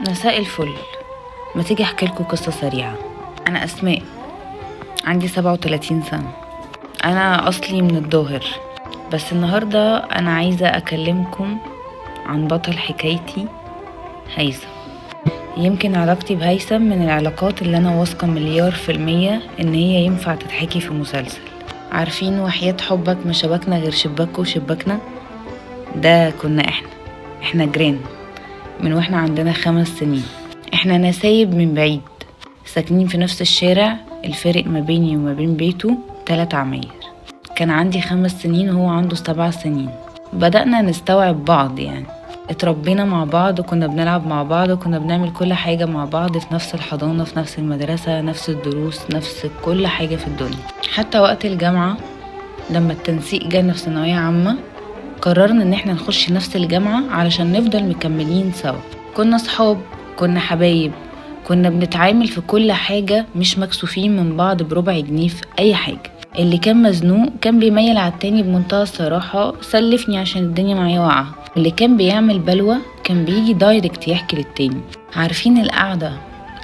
مساء الفل. ما تيجي احكي لكم قصه سريعه. انا اسماء، عندي 37 سنه. انا اصلي من الظاهر، بس النهارده انا عايزه اكلمكم عن بطل حكايتي، هيثم. يمكن علاقتي بهيثم من العلاقات اللي انا واثقه مليار في المية ان هي ينفع تتحكي في مسلسل. عارفين وحياة حبك ما شبكنا غير شباكه وشباكنا؟ ده كنا احنا جيران من واحنا عندنا 5 سنين. احنا نسايب من بعيد، ساكنين في نفس الشارع، الفارق ما بيني وما بين بيته 3 عماير. كان عندي 5 سنين وهو عنده 7 سنين. بدأنا نستوعب بعض، يعني اتربينا مع بعض، وكنا بنلعب مع بعض، وكنا بنعمل كل حاجة مع بعض، في نفس الحضانة، في نفس المدرسة، نفس الدروس، نفس كل حاجة في الدنيا. حتى وقت الجامعة لما التنسيق جانا في ثانوية عامة، قررنا ان احنا نخش نفس الجامعة علشان نفضل مكملين سوا. كنا صحاب، كنا حبايب، كنا بنتعامل في كل حاجة، مش مكسوفين من بعض بربع جنيه في اي حاجة. اللي كان مزنوق كان بيميل على التاني بمنتهى الصراحة، سلفني عشان الدنيا معايا واقعة. اللي كان بيعمل بلوى كان بيجي دايركت يحكي للتاني. عارفين القعدة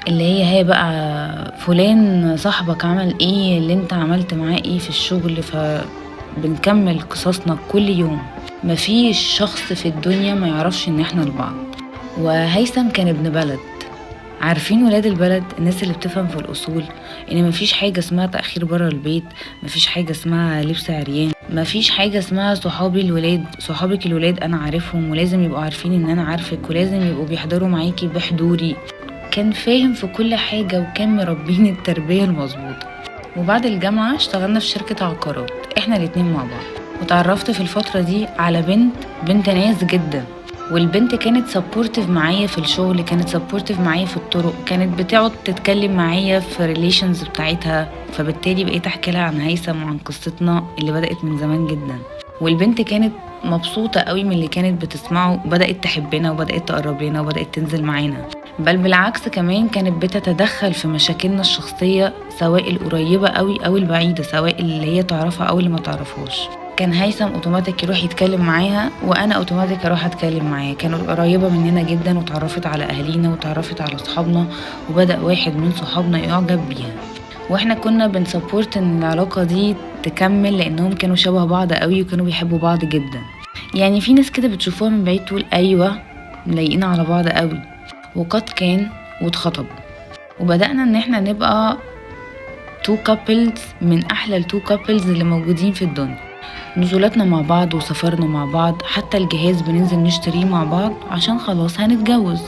اللي هي بقى فلان صاحبك عمل ايه، اللي انت عملت معاه ايه في الشغل، فبنكمل قصصنا كل يوم. مفيش شخص في الدنيا ما يعرفش ان احنا لبعض. وهيثم كان ابن بلد. عارفين ولاد البلد، الناس اللي بتفهم في الاصول، ان مفيش حاجه اسمها تاخير بره البيت، مفيش حاجه اسمها لبس عريان، مفيش حاجه اسمها صحابي الولاد، صحابك الولاد انا عارفهم ولازم يبقوا عارفين ان انا عارفك، ولازم يبقوا بيحضروا معاكي بحضوري. كان فاهم في كل حاجه، وكان مربيني التربيه المظبوطه. وبعد الجامعه اشتغلنا في شركه عقارات احنا الاتنين مع بعض. وتعرفت في الفتره دي على بنت ناس جدا. والبنت كانت سبورتيف معايا في الشغل، كانت سبورتيف معايا في الطرق، كانت بتقعد تتكلم معايا في ريليشنز بتاعتها. فبالتالي بقيت احكي لها عن هيثم وعن قصتنا اللي بدأت من زمان جدا. والبنت كانت مبسوطة قوي من اللي كانت بتسمعه، بدأت تحبنا وبدأت تقرب لنا وبدأت تنزل معانا. بل بالعكس، كمان كانت بتتدخل في مشاكلنا الشخصية، سواء القريبة قوي او البعيدة، سواء اللي هي تعرفها او اللي ما تعرفهاش. كان هيثم اوتوماتيك يروح يتكلم معاها، وانا اوتوماتيك اروح اتكلم معاه. كانت قريبه مننا جدا، وتعرفت على اهالينا وتعرفت على اصحابنا، وبدا واحد من صحابنا يعجب بيها. واحنا كنا بنسبورت ان العلاقه دي تكمل، لانهم كانوا شبه بعض قوي وكانوا بيحبوا بعض جدا. يعني في ناس كده بتشوفوها من بعيد تقول ايوه لايقين على بعض قوي. وقد كان واتخطبوا، وبدانا ان احنا نبقى 2 couples من احلى ال2 couples اللي موجودين في الدنيا. نزولاتنا مع بعض وسفرنا مع بعض، حتى الجهاز بننزل نشتريه مع بعض عشان خلاص هنتجوز.